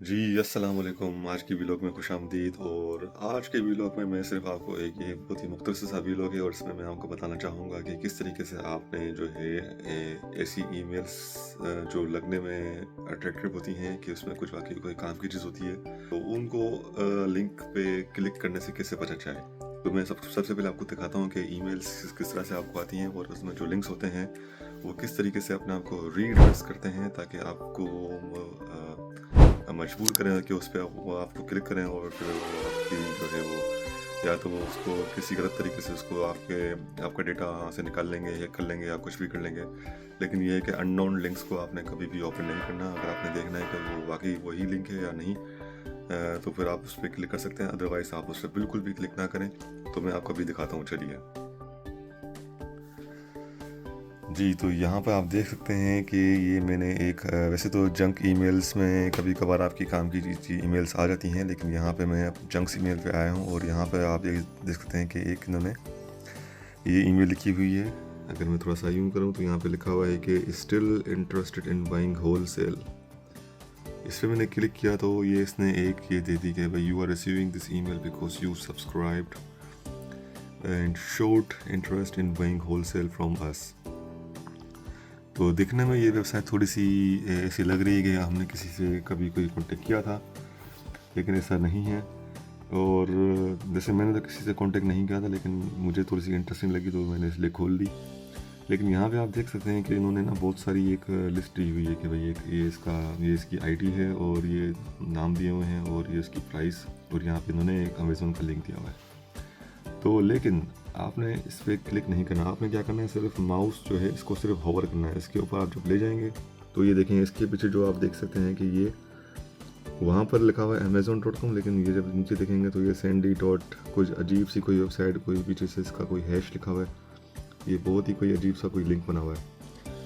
जी, अस्सलाम वालेकुम। आज की व्लॉग में खुशामदीद। और आज के व्लॉग में मैं सिर्फ आपको एक ये बहुत ही मुख्तसर सा व्लॉग है और इसमें मैं आपको बताना चाहूँगा कि किस तरीके से आपने जो है ऐसी ईमेल्स जो लगने में अट्रैक्टिव होती हैं कि उसमें कुछ वाकई कोई काम की चीज़ होती है, तो उनको लिंक पे क्लिक करने से कैसे बचा जाए। तो मैं सबसे पहले आपको दिखाता हूँ कि ईमेल्स किस तरह से आपको आती हैं और उसमें जो लिंक्स होते हैं वो किस तरीके से अपने आप को रीएड्रेस करते हैं, ताकि आपको मजबूर करें कि उस पर वो आपको क्लिक करें और फिर वो आपकी जो है वो या तो वो उसको किसी गलत तरीके से उसको आपका डेटा वहाँ से निकाल लेंगे, हैक कर लेंगे या कुछ भी कर लेंगे। लेकिन ये है कि अननोन लिंक्स को आपने कभी भी ओपन नहीं करना। अगर आपने देखना है कि वो वाकई वही लिंक है या नहीं, तो फिर आप उस पर क्लिक कर सकते हैं, अदरवाइज़ आप उस पर बिल्कुल भी क्लिक ना करें। तो मैं आपको भी दिखाता हूँ, चलिए। जी, तो यहाँ पर आप देख सकते हैं कि ये मैंने वैसे तो जंक ईमेल्स में कभी कभार आपकी काम की ईमेल्स आ जाती हैं, लेकिन यहाँ पे मैं जंक्स ईमेल पे आया हूँ और यहाँ पे आप ये देख सकते हैं कि एक इन्होंने ये ईमेल लिखी हुई है। अगर मैं थोड़ा सा यूँ करूँ तो यहाँ पे लिखा हुआ है कि still interested in buying wholesale. इस पर मैंने क्लिक किया तो ये इसने ये दे दी कि भाई you are receiving this email because you subscribed and showed interest in buying wholesale from us. तो दिखने में ये वेबसाइट थोड़ी सी ऐसी लग रही है कि हमने किसी से कभी कोई कांटेक्ट किया था, लेकिन ऐसा नहीं है। और जैसे मैंने तो किसी से कांटेक्ट नहीं किया था, लेकिन मुझे थोड़ी सी इंटरेस्टिंग लगी तो मैंने इसलिए खोल ली। लेकिन यहाँ पे आप देख सकते हैं कि इन्होंने ना बहुत सारी एक लिस्ट दी हुई है कि भाई ये इसकी आईडी है और ये नाम दिए हुए हैं और ये इसकी प्राइस, और यहाँ पे इन्होंने एक अमेज़ोन का लिंक दिया हुआ है। तो लेकिन आपने इस पर क्लिक नहीं करना। आपने क्या करना है, सिर्फ माउस जो है इसको सिर्फ होवर करना है। इसके ऊपर आप जब ले जाएंगे तो ये देखें, इसके पीछे जो आप देख सकते हैं कि ये वहाँ पर लिखा हुआ है amazon.com, लेकिन ये जब नीचे देखेंगे तो ये सैंडी डॉट कुछ अजीब सी कोई वेबसाइट, कोई पीछे से इसका कोई हैश लिखा हुआ है। ये बहुत ही कोई अजीब सा कोई लिंक बना हुआ है।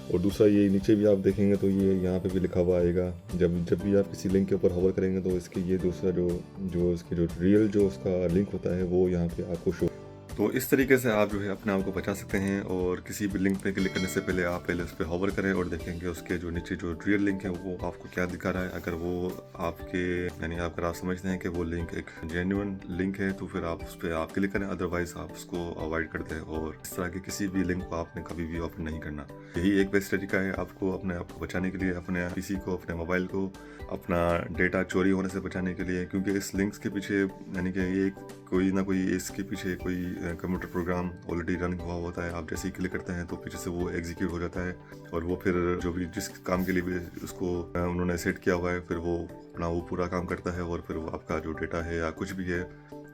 और दूसरा ये नीचे भी आप देखेंगे तो ये यहाँ पे भी लिखा हुआ आएगा, जब भी आप किसी लिंक के ऊपर होवर करेंगे तो इसके ये दूसरा जो इसके जो रियल जो उसका लिंक होता है वो यहाँ पे आपको शो। तो इस तरीके से आप जो है अपने आप को बचा सकते हैं। और किसी भी लिंक पे क्लिक करने से पहले आप पहले उस पर होवर करें और देखेंगे उसके जो नीचे जो रियल लिंक है वो आपको क्या दिखा रहा है। अगर वो आपके यानी अगर आप समझते हैं कि वो लिंक एक जेन्युइन लिंक है तो फिर आप उस पर आप क्लिक करें, अदरवाइज आप उसको अवॉइड कर दें। और इस तरह के किसी भी लिंक को आपने कभी भी ओपन नहीं करना। यही एक बेस्ट तरीका है आपको अपने आप को बचाने के लिए, अपने पीसी को, अपने मोबाइल को, अपना डेटा चोरी होने से बचाने के लिए। क्योंकि इस लिंक्स के पीछे यानी कि ये कोई ना कोई इसके पीछे कोई कंप्यूटर प्रोग्राम ऑलरेडी रन हुआ होता है। आप जैसे ही क्लिक करते हैं तो पीछे से वो एग्जीक्यूट हो जाता है और वो फिर जो भी जिस काम के लिए भी उसको उन्होंने सेट किया हुआ है, फिर वो अपना वो पूरा काम करता है और फिर वो आपका जो डेटा है या कुछ भी है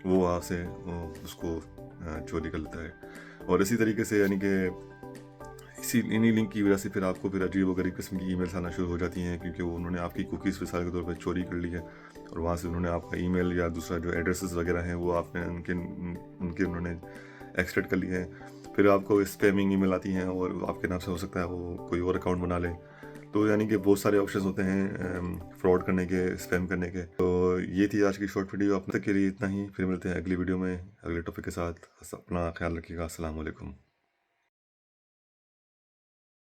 वो वहाँ से उसको चोरी कर लेता है। और इसी तरीके से यानी कि इन्हीं लिंक की वजह से फिर आपको फिर अजीब व गरीब किस्म की ईमेल्स आना शुरू हो जाती हैं, क्योंकि वो उन्होंने आपकी कुकीज़ मिसाल के तौर पर चोरी कर ली है और वहाँ से उन्होंने आपका ईमेल या दूसरा जो एड्रेसेस वगैरह हैं वो आपने उनके उन्होंने एक्सट्रैक्ट कर लिए हैं। फिर आपको स्पैमिंग ईमेल आती हैं और आपके नाम से हो सकता है वो कोई और अकाउंट बना लें। तो यानी कि बहुत सारे ऑप्शंस होते हैं फ्रॉड करने के, स्पैम करने के। तो ये थी आज की शॉर्ट वीडियो। अब तक के लिए इतना ही, फिर मिलते हैं अगली वीडियो में अगले टॉपिक के साथ। अपना ख्याल रखिएगा। अस्सलाम वालेकुम।